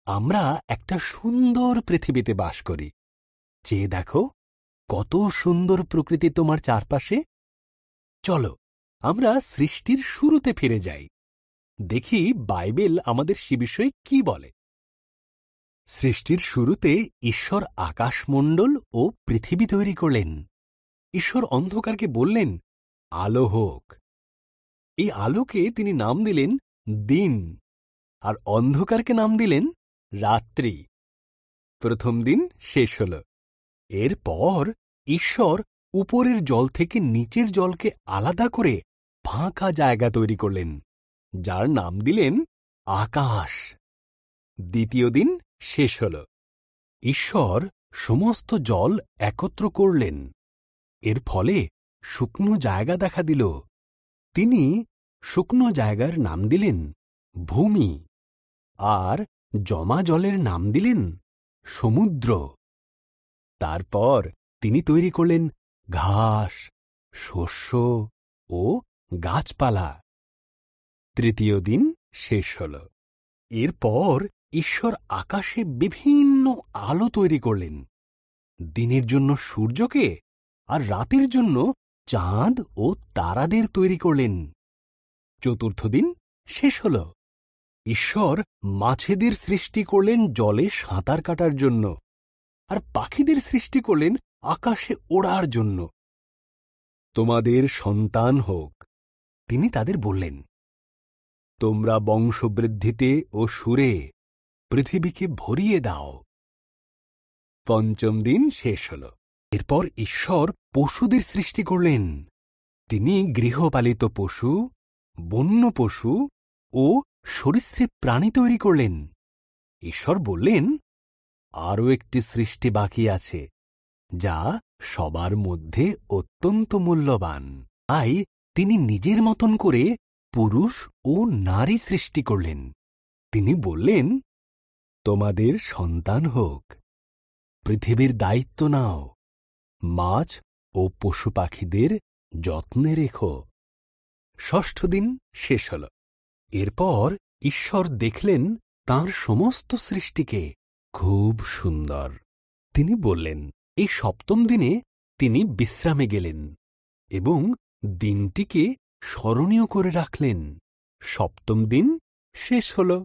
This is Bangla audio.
আমরা একটা সুন্দর পৃথিবীতে বাস করি। চেয়ে দেখো, কত সুন্দর প্রকৃতি তোমার চারপাশে। চলো আমরা সৃষ্টির শুরুতে ফিরে যাই, দেখি বাইবেল আমাদের সে বিষয়ে কি বলে। সৃষ্টির শুরুতে ঈশ্বর আকাশমণ্ডল ও পৃথিবী তৈরি করলেন। ঈশ্বর অন্ধকারকে বললেন, আলো হোক। এই আলোকে তিনি নাম দিলেন দিন, আর অন্ধকারকে নাম দিলেন রাত্রি। প্রথম দিন শেষ হল। এরপর ঈশ্বর উপরের জল থেকে নিচের জলকে আলাদা করে ফাঁকা জায়গা তৈরি করলেন, যার নাম দিলেন আকাশ। দ্বিতীয় দিন শেষ হল। ঈশ্বর সমস্ত জল একত্র করলেন। এর ফলে শুকনো জায়গা দেখা দিল। তিনি শুকনো জায়গার নাম দিলেন ভূমি, আর জমা জলের নাম দিলেন সমুদ্র। তারপর তিনি তৈরি করলেন ঘাস, শস্য ও গাছপালা। তৃতীয় দিন শেষ হল। এরপর ঈশ্বর আকাশে বিভিন্ন আলো তৈরি করলেন, দিনের জন্য সূর্যকে আর রাতের জন্য চাঁদ ও তারাদের তৈরি করলেন। চতুর্থ দিন শেষ হল। ঈশ্বর মাছেদের সৃষ্টি করলেন জলে সাঁতার কাটার জন্য, আর পাখিদের সৃষ্টি করলেন আকাশে ওড়ার জন্য। তোমাদের সন্তান হোক, তিনি তাদের বললেন। তোমরা বংশবৃদ্ধিতে ও সুরে পৃথিবীকে ভরিয়ে দাও। পঞ্চম দিন শেষ হল। এরপর ঈশ্বর পশুদের সৃষ্টি করলেন। তিনি গৃহপালিত পশু, বন্য পশু ও সরীসৃপ প্রাণী তৈরি করলেন। ঈশ্বর বললেন, আরও একটি সৃষ্টি বাকি আছে, যা সবার মধ্যে অত্যন্ত মূল্যবান। তাই তিনি নিজের মতন করে পুরুষ ও নারী সৃষ্টি করলেন। তিনি বললেন, তোমাদের সন্তান হোক, পৃথিবীর দায়িত্ব নাও, মাছ ও পশু পাখিদের যত্নে রেখো। ষষ্ঠ দিন শেষ হল। এরপর ঈশ্বর দেখলেন তাঁর সমস্ত সৃষ্টিকে খুব সুন্দর। তিনি বললেন, এই সপ্তম দিনে তিনি বিশ্রামে গেলেন এবং দিনটিকে স্মরণীয় করে রাখলেন। সপ্তম দিন শেষ হল।